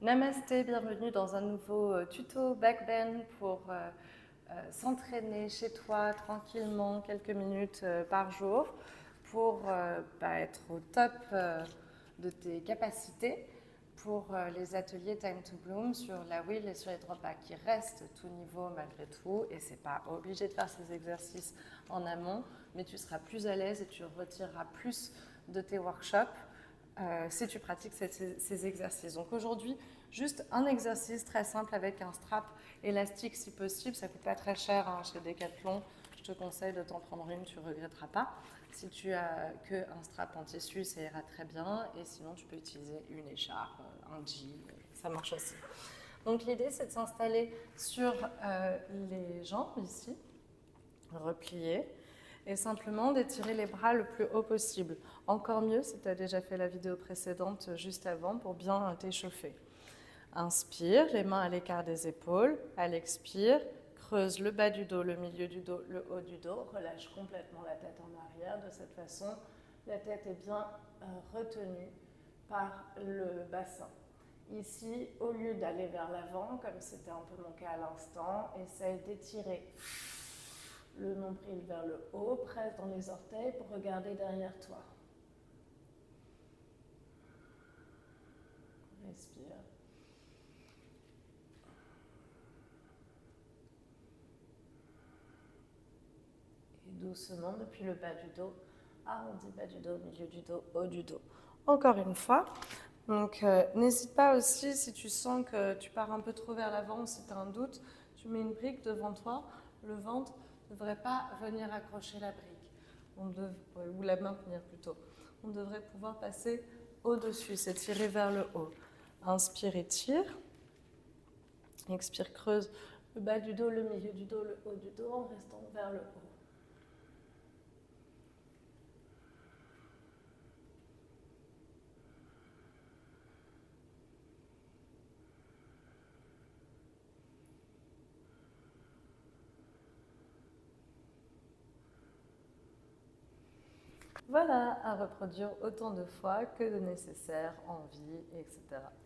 Namasté, bienvenue dans un nouveau tuto backbend pour s'entraîner chez toi tranquillement quelques minutes par jour pour être au top de tes capacités pour les ateliers Time to Bloom sur la wheel et sur les drop backs qui restent tout niveau malgré tout, et c'est pas obligé de faire ces exercices en amont, mais tu seras plus à l'aise et tu retireras plus de tes workshops si tu pratiques ces exercices. Donc aujourd'hui, juste un exercice très simple avec un strap élastique si possible. Ça ne coûte pas très cher chez Decathlon. Je te conseille de t'en prendre une, tu ne regretteras pas. Si tu as qu'un strap en tissu, ça ira très bien. Et sinon, tu peux utiliser une écharpe, un jean, ça marche aussi. Donc l'idée, c'est de s'installer sur les jambes ici, repliées, et simplement d'étirer les bras le plus haut possible. Encore mieux si tu as déjà fait la vidéo précédente juste avant pour bien t'échauffer. Inspire, les mains à l'écart des épaules. À l'expire, creuse le bas du dos, le milieu du dos, le haut du dos. Relâche complètement la tête en arrière. De cette façon, la tête est bien retenue par le bassin. Ici, au lieu d'aller vers l'avant, comme c'était un peu mon cas à l'instant, essaye d'étirer le nombril vers le haut, presse dans les orteils pour regarder derrière toi. Respire. Et doucement, depuis le bas du dos, arrondi bas du dos, milieu du dos, haut du dos. Encore une fois. Donc, n'hésite pas aussi, si tu sens que tu pars un peu trop vers l'avant, si tu as un doute, tu mets une brique devant toi. Le ventre ne devrait pas venir accrocher la brique, ou la maintenir plutôt. On devrait pouvoir passer au-dessus, s'étirer vers le haut. Inspire, étire. Expire, creuse le bas du dos, le milieu du dos, le haut du dos, en restant vers le haut. Voilà, à reproduire autant de fois que de nécessaire, envie, etc.